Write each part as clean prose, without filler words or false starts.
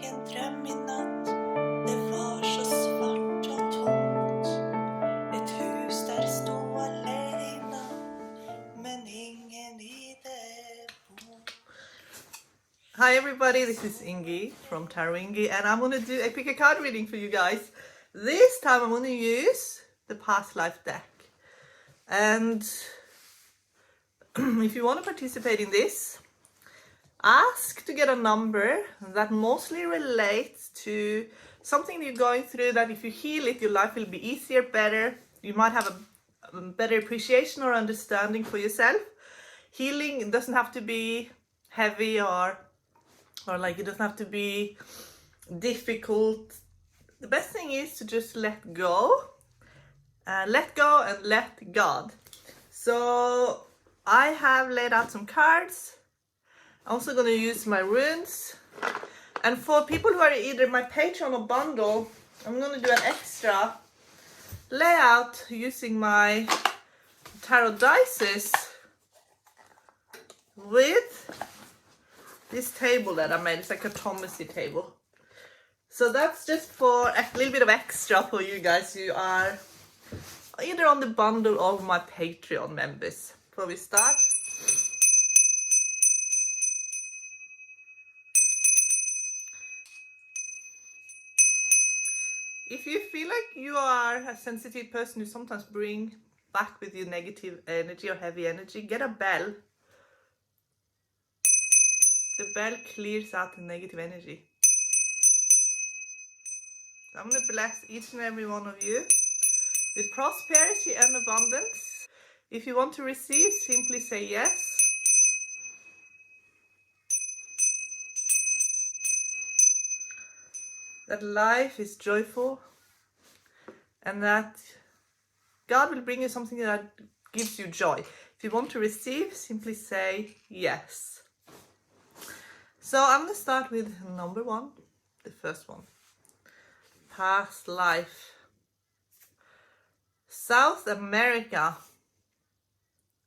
en dröm i natt. Det var så svart och tomt. Ett hus där stod alena, men ingen i det bor. Hi everybody, this is Ingi from Tarot Ingi, and I'm going to do a pick a card reading for you guys. This time I'm going to use the past life deck. And if you want to participate in this, ask to get a number that mostly relates to something you're going through, that if you heal it, your life will be easier, better. You might have a better appreciation or understanding for yourself. Healing doesn't have to be heavy or like it doesn't have to be difficult. The best thing is to just let go and let God. So I have laid out some cards. I'm also going to use my runes, and for people who are either my Patreon or bundle, I'm going to do an extra layout using my tarot dices with this table that I made. It's like a Thomasy table. So that's just for a little bit of extra for you guys who are either on the bundle or my Patreon members. Before we start, if you feel like you are a sensitive person who sometimes bring back with you negative energy or heavy energy, get a bell. The bell clears out the negative energy. So I'm going to bless each and every one of you with prosperity and abundance. If you want to receive, simply say yes. That life is joyful and that God will bring you something that gives you joy. If you want to receive, simply say yes. So I'm going to start with number one, the first one. Past life. South America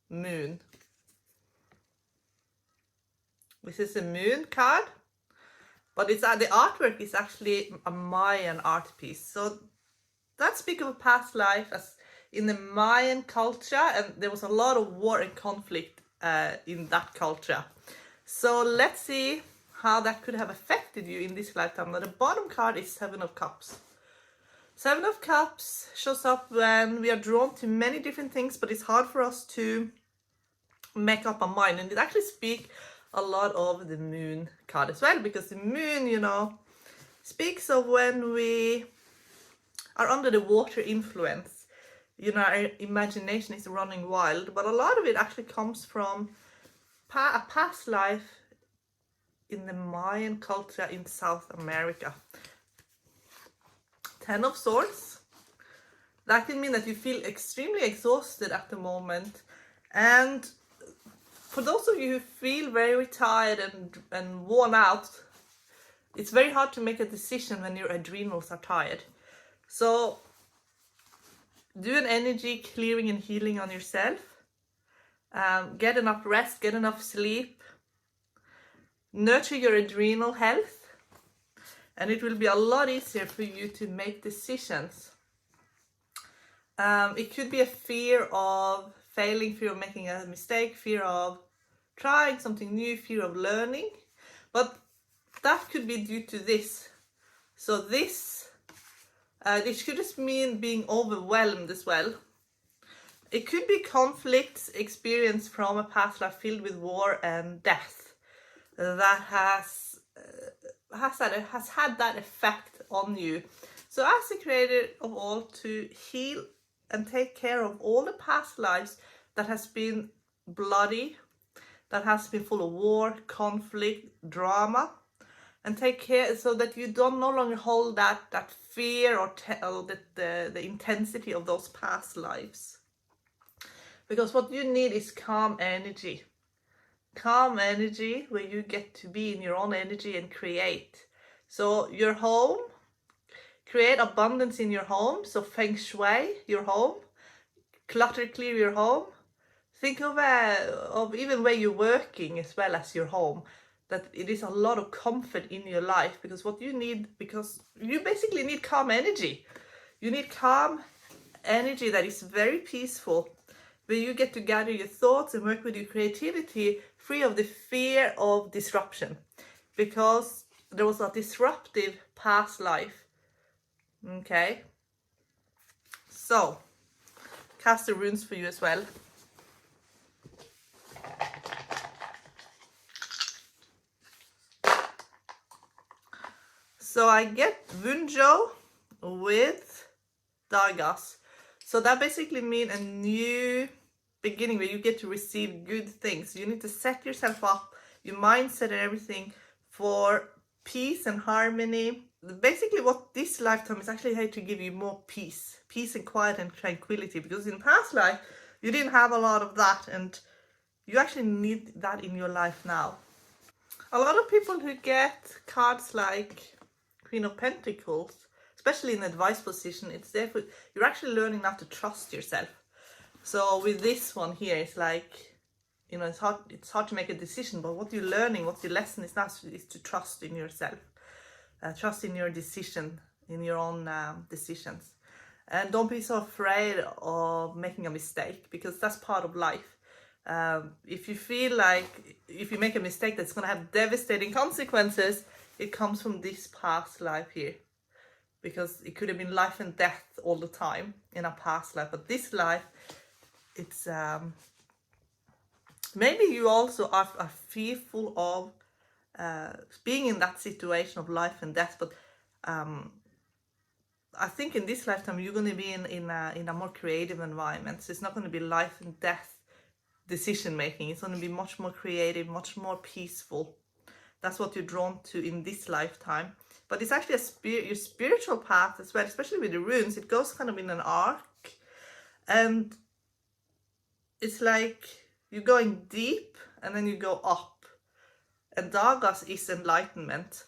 moon. This is a moon card, but it's the artwork is actually a Mayan art piece. So that speaks of a past life as in the Mayan culture, and there was a lot of war and conflict in that culture. So let's see how that could have affected you in this lifetime. Now the bottom card is Seven of Cups. Seven of Cups shows up when we are drawn to many different things, but it's hard for us to make up our mind. And it actually speaks a lot of the moon card as well, because the moon, you know, speaks of when we are under the water influence. You know, our imagination is running wild, but a lot of it actually comes from a past life in the Mayan culture in South America. Ten of Swords. That can mean that you feel extremely exhausted at the moment. And for those of you who feel very tired and worn out, it's very hard to make a decision when your adrenals are tired. So do an energy clearing and healing on yourself. Get enough rest, get enough sleep. Nurture your adrenal health. And it will be a lot easier for you to make decisions. It could be a fear of failing, fear of making a mistake, fear of trying something new, fear of learning. But that could be due to this. So this could just mean being overwhelmed as well. It could be conflicts experienced from a past life filled with war and death that has had that effect on you. So ask the Creator of all to heal and take care of all the past lives that has been bloody, that has been full of war, conflict, drama, and take care so that you don't no longer hold that fear or the intensity of those past lives. Because what you need is calm energy. Calm energy where you get to be in your own energy and create. So your home, create abundance in your home. So feng shui your home, clutter clear your home. Think of even where you're working as well as your home. that it is a lot of comfort in your life, because what you need, because you basically need calm energy. You need calm energy that is very peaceful, where you get to gather your thoughts and work with your creativity, free of the fear of disruption, because there was a disruptive past life. Okay, so cast the runes for you as well. So I get Wunjo with Dargas. So that basically means a new beginning where you get to receive good things. You need to set yourself up, your mindset and everything, for peace and harmony. Basically what this lifetime is actually here to give you more peace and quiet and tranquility, because in past life you didn't have a lot of that, and you actually need that in your life now. A lot of people who get cards like Queen of Pentacles, especially in advice position, it's therefore you're actually learning not to trust yourself. So with this one here, it's like, you know, it's hard to make a decision, but what you're learning, what your lesson is now, is to trust in yourself, trust in your decision, in your own decisions, and don't be so afraid of making a mistake, because that's part of life. If you feel like if you make a mistake that's going to have devastating consequences, it comes from this past life here, because it could have been life and death all the time in a past life, but this life, it's maybe you also are fearful of being in that situation of life and death, but I think in this lifetime you're going to be in a more creative environment, so it's not going to be life and death decision making. It's going to be much more creative, much more peaceful. That's what you're drawn to in this lifetime. But it's actually your spiritual path as well, especially with the runes. It goes kind of in an arc, and it's like you're going deep and then you go up, and Dargas is enlightenment.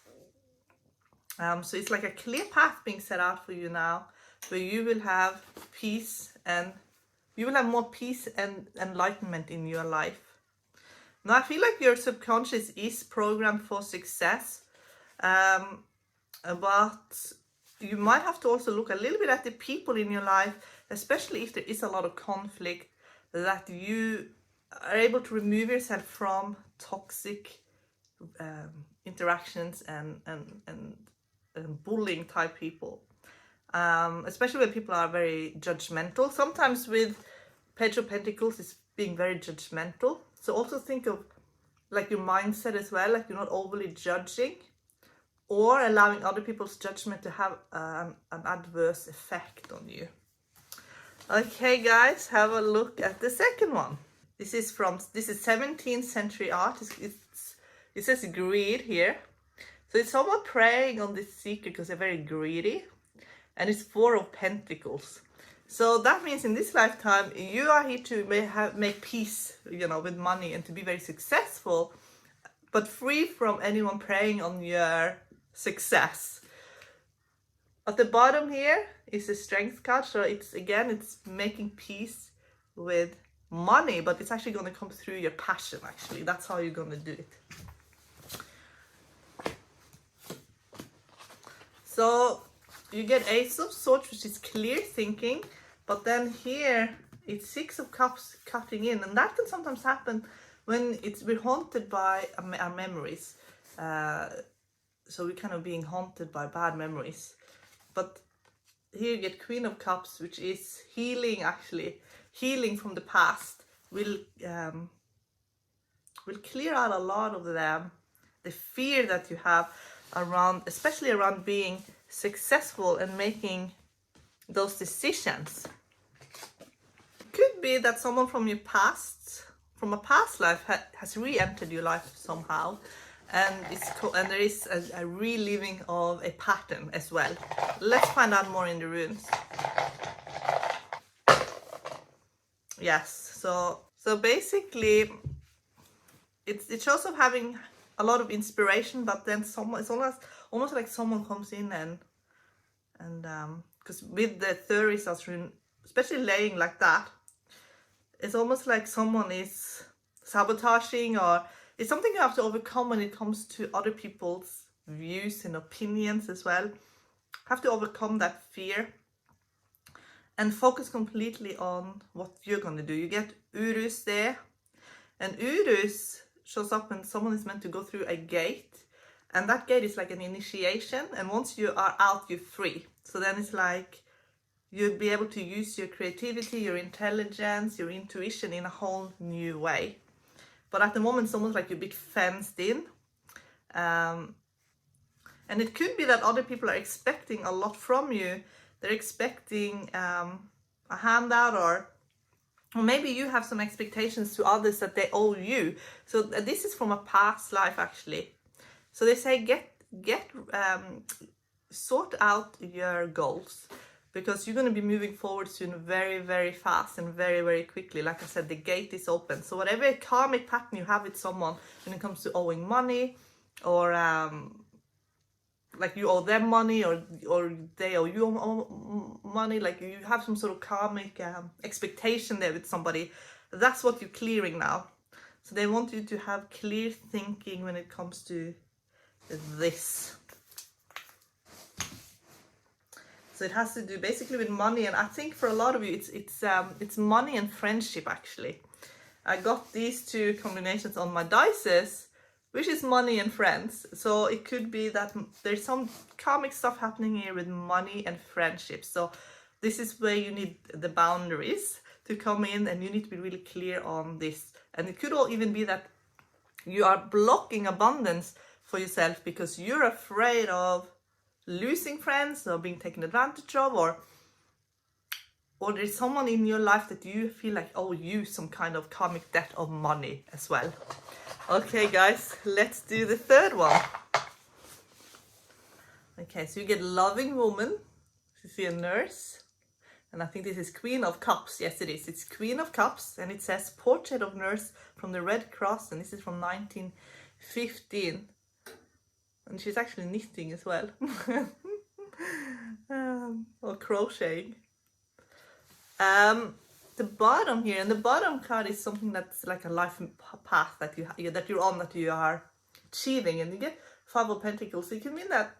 So it's like a clear path being set out for you now, where you will have peace, and you will have more peace and enlightenment in your life. Now I feel like your subconscious is programmed for success, but you might have to also look a little bit at the people in your life, especially if there is a lot of conflict, that you are able to remove yourself from toxic interactions and bullying type people, especially when people are very judgmental. Sometimes with Page of Pentacles, it's being very judgmental. So also think of like your mindset as well, like you're not overly judging or allowing other people's judgment to have an adverse effect on you. Okay guys, have a look at the second one. This is 17th century art. It says greed here. So it's someone preying on this seeker because they're very greedy. And it's 4 of Pentacles. So that means in this lifetime, you are here to make peace, you know, with money and to be very successful, but free from anyone preying on your success. At the bottom here is a strength card. So it's making peace with money, but it's actually going to come through your passion. Actually, that's how you're going to do it. So you get Ace of Swords, which is clear thinking, but then here it's 6 of Cups cutting in, and that can sometimes happen when we're haunted by our memories. So we're kind of being haunted by bad memories. But here you get Queen of Cups, which is healing, actually. Healing from the past will clear out a lot of the fear that you have around, especially around being successful and making those decisions. Could be that someone from your past, from a past life, has re-entered your life somehow, and there is a reliving of a pattern as well. Let's find out more in the runes. Yes, so basically it shows of having a lot of inspiration, but then it's almost like someone comes in and because with the Therisas rune, especially laying like that, it's almost like someone is sabotaging or It's something you have to overcome when it comes to other people's views and opinions as well. Have to overcome that fear and focus completely on what you're going to do. You get Urus there, and Urus shows up when someone is meant to go through a gate, and that gate is like an initiation, and once you are out, you're free. So then it's like you'll be able to use your creativity, your intelligence, your intuition in a whole new way. But at the moment, someone's like you're a bit fenced in. And it could be that other people are expecting a lot from you. They're expecting a handout, or maybe you have some expectations to others that they owe you. So this is from a past life, actually. So they say sort out your goals, because you're going to be moving forward soon very, very fast and very, very quickly. Like I said, the gate is open. So whatever karmic pattern you have with someone when it comes to owing money, or like you owe them money, or they owe you money, like you have some sort of karmic expectation there with somebody, that's what you're clearing now. So they want you to have clear thinking when it comes to this. So it has to do basically with money, and I think for a lot of you it's money and friendship. Actually, I got these two combinations on my dices, which is money and friends. So it could be that there's some karmic stuff happening here with money and friendship. So this is where you need the boundaries to come in, and you need to be really clear on this. And it could all even be that you are blocking abundance for yourself because you're afraid of losing friends or being taken advantage of, or there's someone in your life that you feel like owe you some kind of karmic debt of money as well. Okay guys, let's do the third one. Okay, so you get loving woman. You see a nurse, and I think this is Queen of Cups. Yes, it is. It's Queen of Cups, and it says portrait of nurse from the Red Cross, and this is from 1915. And she's actually knitting as well. Or crocheting. The bottom here, and the bottom card is something that's like a life path that you're on, that you are achieving, and you get Five of Pentacles. So it can mean that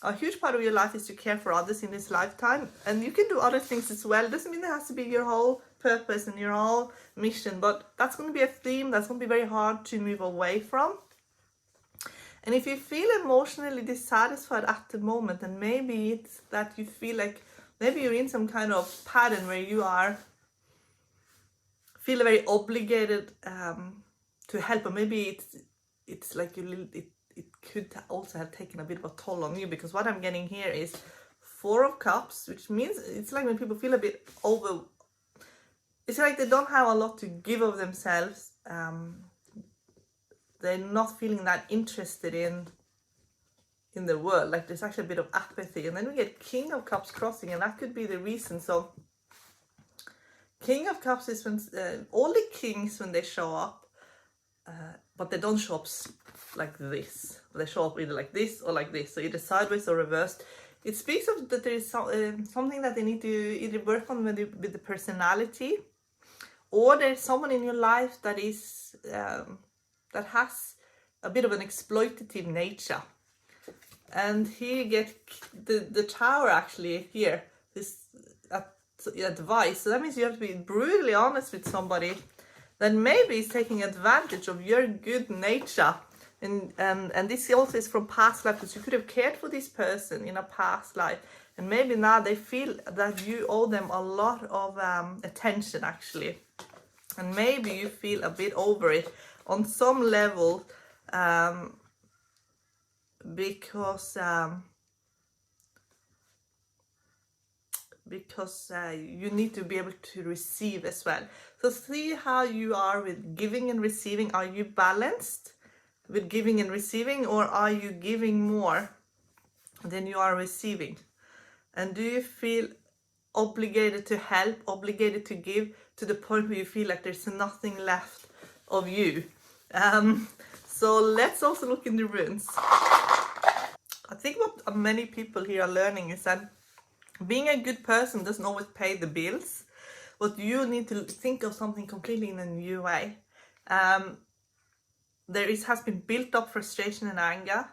a huge part of your life is to care for others in this lifetime, and you can do other things as well. It doesn't mean it has to be your whole purpose and your whole mission, but that's going to be a theme that's going to be very hard to move away from. And if you feel emotionally dissatisfied at the moment, and maybe it's that you feel like maybe you're in some kind of pattern where you feel very obligated to help, or maybe it's like it could also have taken a bit of a toll on you, because what I'm getting here is Four of Cups, which means it's like when people feel a bit it's like they don't have a lot to give of themselves. They're not feeling that interested in the world. Like there's actually a bit of apathy. And then we get King of Cups crossing, and that could be the reason. So King of Cups is when all the kings, when they show up, but they don't show up like this. They show up either like this or like this, so either sideways or reversed. It speaks of that there is something that they need to either work on with the personality, or there's someone in your life that is that has a bit of an exploitative nature. And here you get the Tower actually here, this advice. So that means you have to be brutally honest with somebody that maybe is taking advantage of your good nature. And this also is from past life, because you could have cared for this person in a past life, and maybe now they feel that you owe them a lot of attention actually, and maybe you feel a bit over it on some level, because you need to be able to receive as well. So see how you are with giving and receiving. Are you balanced with giving and receiving, or are you giving more than you are receiving? And do you feel obligated to help, obligated to give, to the point where you feel like there's nothing left of you? So let's also look in the runes. I think what many people here are learning is that being a good person doesn't always pay the bills. But you need to think of something completely in a new way. has been built up frustration and anger.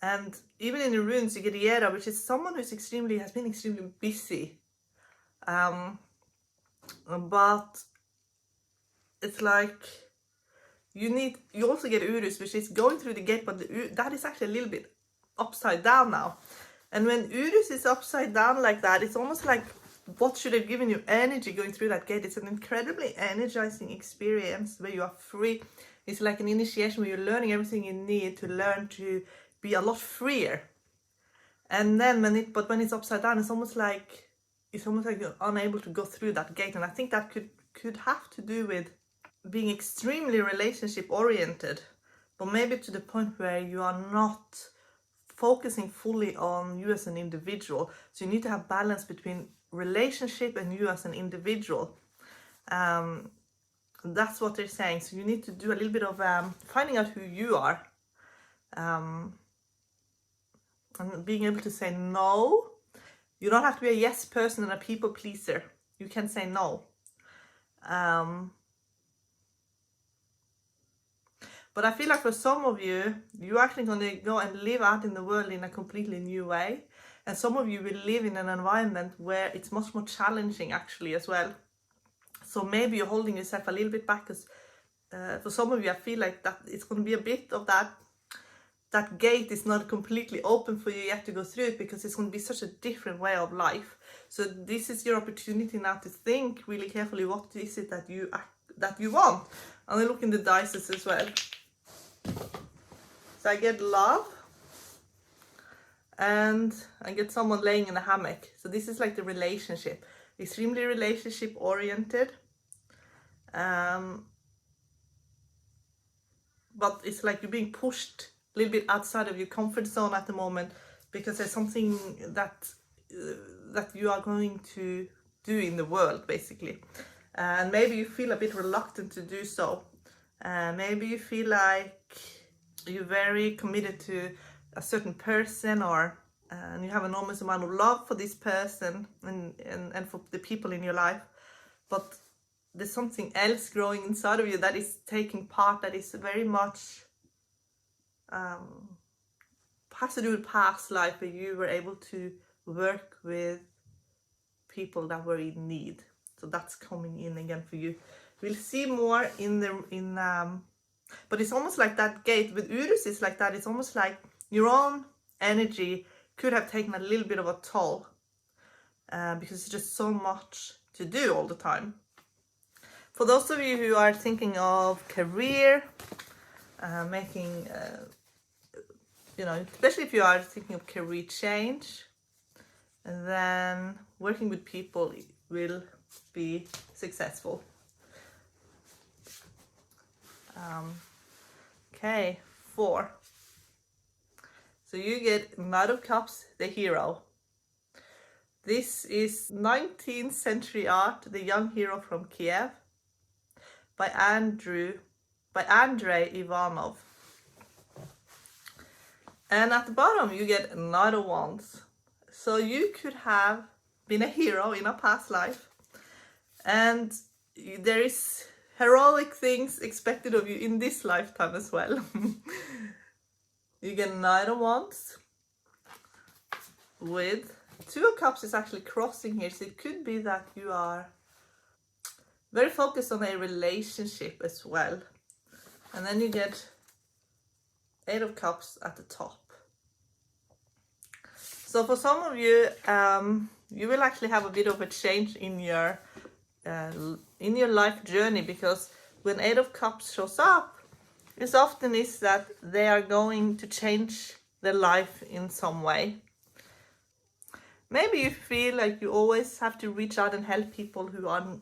And even in the runes, you get Yera, which is someone who's has been extremely busy. But it's like you also get Urus, which is going through the gate, but that is actually a little bit upside down now. And when Urus is upside down like that, it's almost like what should have given you energy going through that gate. It's an incredibly energizing experience where you are free. It's like an initiation where you're learning everything you need to learn to be a lot freer. And then when it's upside down, it's almost like you're unable to go through that gate. And I think that could have to do with being extremely relationship oriented, but maybe to the point where you are not focusing fully on you as an individual. So you need to have balance between relationship and you as an individual. That's what they're saying. So you need to do a little bit of finding out who you are, and being able to say no. You don't have to be a yes person and a people pleaser. You can say no. But I feel like for some of you, you're actually going to go and live out in the world in a completely new way. And some of you will live in an environment where it's much more challenging actually as well. So maybe you're holding yourself a little bit back, because for some of you, I feel like that it's going to be a bit of that gate is not completely open for you yet to go through it, because it's going to be such a different way of life. So this is your opportunity now to think really carefully, what is it that you want? And I look in the dice as well. So I get love, and I get someone laying in a hammock. So this is like the relationship, extremely relationship oriented. But it's like you're being pushed a little bit outside of your comfort zone at the moment, because there's something that you are going to do in the world basically. And maybe you feel a bit reluctant to do so. Maybe you feel like you're very committed to a certain person, or and you have an enormous amount of love for this person and for the people in your life, but there's something else growing inside of you that is taking part, that is very much has to do with past life, where you were able to work with people that were in need. So that's coming in again for you. We'll see more but it's almost like that gate with Urus is like that. It's almost like your own energy could have taken a little bit of a toll, because it's just so much to do all the time. For those of you who are thinking of career, making, especially if you are thinking of career change, and then working with people will be successful. Okay, 4. So you get Knight of Cups, the hero. This is 19th century art, The Young Hero from Kiev, by Andrei Ivanov. And at the bottom you get Knight of Wands. So you could have been a hero in a past life, and there is heroic things expected of you in this lifetime as well. You get Knight of Wands with 2 of Cups is actually crossing here, so it could be that you are very focused on a relationship as well. And then you get 8 of Cups at the top. So for some of you, you will actually have a bit of a change in your life journey, because when 8 of Cups shows up, it often is that they are going to change their life in some way. Maybe you feel like you always have to reach out and help people who are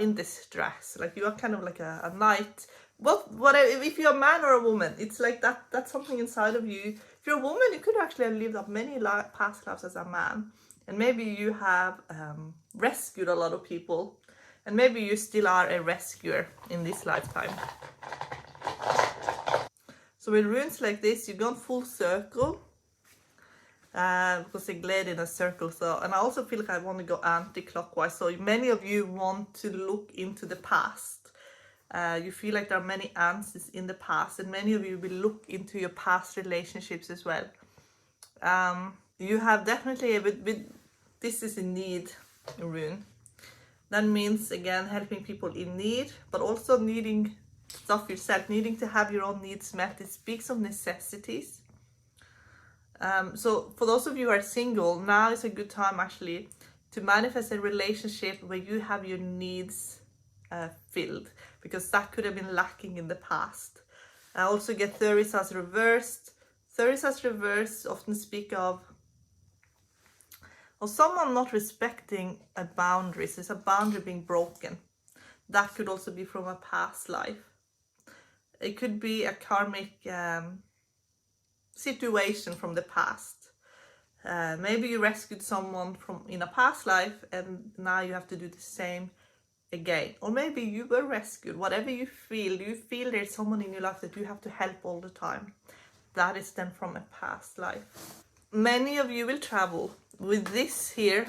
in distress. Like you are kind of like a knight. Whatever, if you're a man or a woman, it's like that's something inside of you. If you're a woman, you could actually have lived up many past lives as a man. And maybe you have rescued a lot of people. And maybe you still are a rescuer in this lifetime. So with runes like this, you've gone full circle. Because they glide in a circle. So, and I also feel like I want to go anti-clockwise. So many of you want to look into the past. You feel like there are many answers in the past, and many of you will look into your past relationships as well. You have definitely this is a need rune. That means again helping people in need, but also needing stuff yourself, needing to have your own needs met. It speaks of necessities. So for those of you who are single, now is a good time actually to manifest a relationship where you have your needs filled, because that could have been lacking in the past. I also get Therisas reversed. Therisas reversed often speak of someone not respecting a boundary. So it's a boundary being broken. That could also be from a past life. It could be a karmic situation from the past. Maybe you rescued someone from in a past life and now you have to do the same again. Or maybe you were rescued. Whatever you feel there's someone in your life that you have to help all the time. That is then from a past life. Many of you will travel. With this here,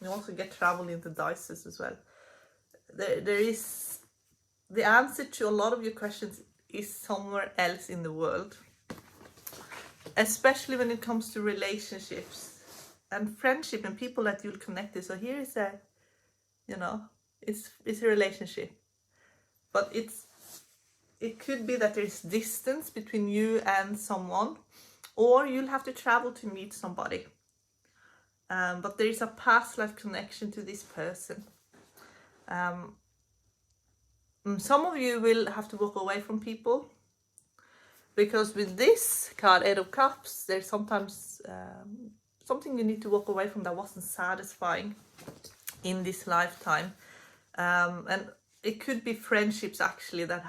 you also get travel into dices as well. There is the answer to a lot of your questions is somewhere else in the world, especially when it comes to relationships and friendship and people that you'll connect to. So here is a, it's a relationship, but it could be that there's distance between you and someone, or you'll have to travel to meet somebody. But there is a past life connection to this person. Some of you will have to walk away from people, because with this card, 8 of Cups, there's sometimes something you need to walk away from that wasn't satisfying in this lifetime. And it could be friendships actually that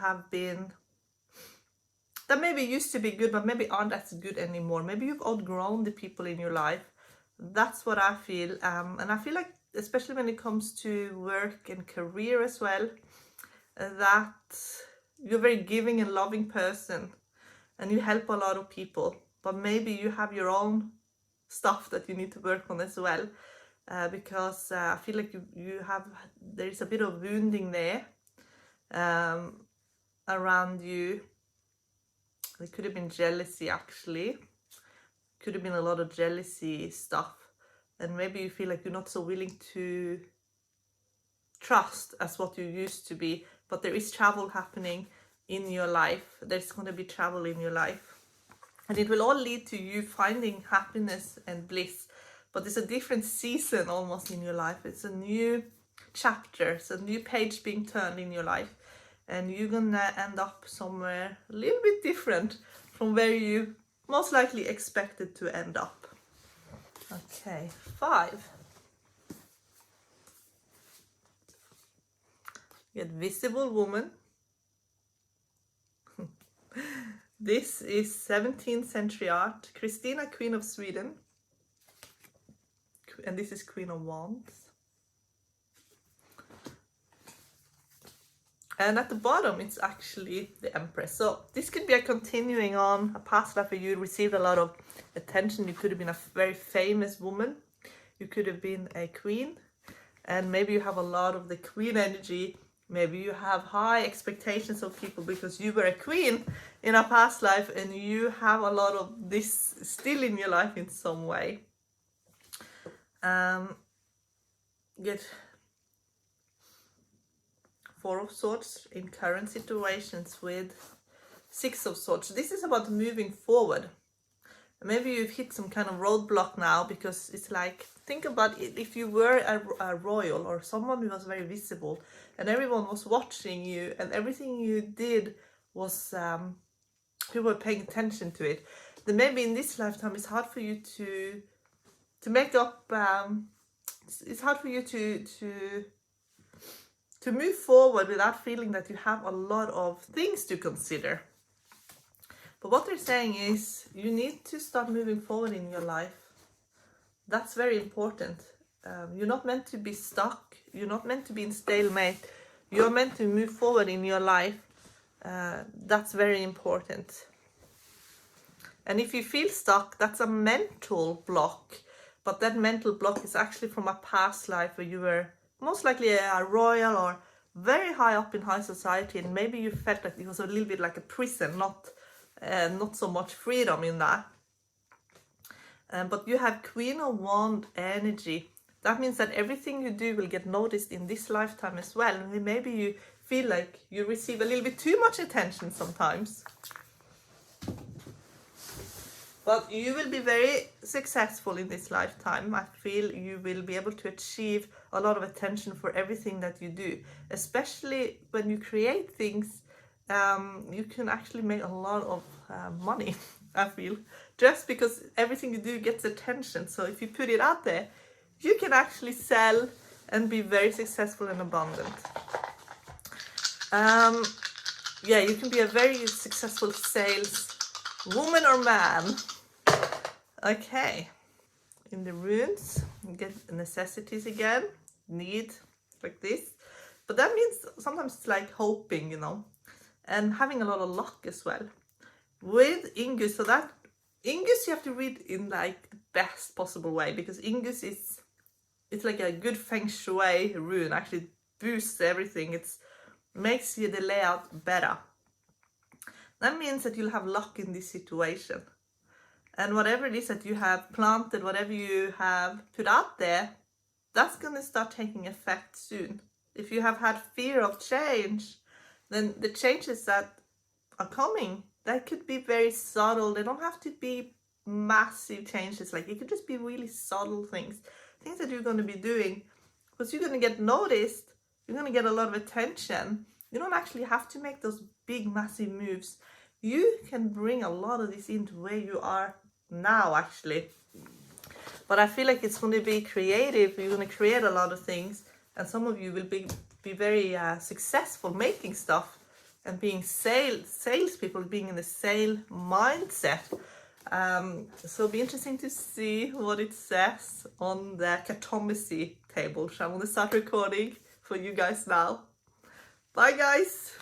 maybe used to be good, but maybe aren't as good anymore. Maybe you've outgrown the people in your life. That's what I feel. And I feel like, especially when it comes to work and career as well, that you're a very giving and loving person and you help a lot of people, but maybe you have your own stuff that you need to work on as well, because I feel like there is a bit of wounding there around you. It could have been jealousy actually. Could have been a lot of jealousy stuff, and maybe you feel like you're not so willing to trust as what you used to be, but there is travel happening in your life. There's going to be travel in your life, and it will all lead to you finding happiness and bliss, but it's a different season almost in your life. It's a new chapter, it's a new page being turned in your life, and you're gonna end up somewhere a little bit different from where you most likely expected to end up. Okay, 5. You get Visible Woman. This is 17th century art. Christina, Queen of Sweden. And this is Queen of Wands. And at the bottom, it's actually the Empress. So this could be a continuing on a past life where you received a lot of attention. You could have been a very famous woman. You could have been a queen. And maybe you have a lot of the queen energy. Maybe you have high expectations of people because you were a queen in a past life and you have a lot of this still in your life in some way. Get 4 of Swords in current situations with 6 of Swords. This is about moving forward. Maybe you've hit some kind of roadblock now, because it's like, think about it, if you were a royal or someone who was very visible and everyone was watching you and everything you did was people were paying attention to it, then maybe in this lifetime it's hard for you to make up, it's hard for you to move forward without feeling that you have a lot of things to consider. But what they're saying is you need to start moving forward in your life. That's very important. You're not meant to be stuck. You're not meant to be in stalemate. You're meant to move forward in your life. That's very important. And if you feel stuck, that's a mental block. But that mental block is actually from a past life where you were most likely a royal, or very high up in high society, and maybe you felt like it was a little bit like a prison, not so much freedom in that. But you have Queen of Wands energy. That means that everything you do will get noticed in this lifetime as well. And maybe you feel like you receive a little bit too much attention sometimes. But you will be very successful in this lifetime. I feel you will be able to achieve a lot of attention for everything that you do. Especially when you create things, you can actually make a lot of money, I feel. Just because everything you do gets attention. So if you put it out there, you can actually sell and be very successful and abundant. Yeah, you can be a very successful sales woman or man. Okay, in the runes, you get necessities again, need, like this. But that means sometimes it's like hoping, you know, and having a lot of luck as well. With Ingus, so that Ingus you have to read in like the best possible way, because Ingus it's like a good feng shui rune, actually boosts everything. It makes the layout better. That means that you'll have luck in this situation. And whatever it is that you have planted, whatever you have put out there, that's going to start taking effect soon. If you have had fear of change, then the changes that are coming, that could be very subtle. They don't have to be massive changes. Like, it could just be really subtle things that you're going to be doing, because you're going to get noticed. You're going to get a lot of attention. You don't actually have to make those big, massive moves. You can bring a lot of this into where you are now, actually. But I feel like it's going to be creative. You're going to create a lot of things, and some of you will be very successful making stuff and being salespeople, being in the sale mindset. So it'll be interesting to see what it says on the cartomancy table. So I'm going to start recording for you guys now. Bye, guys.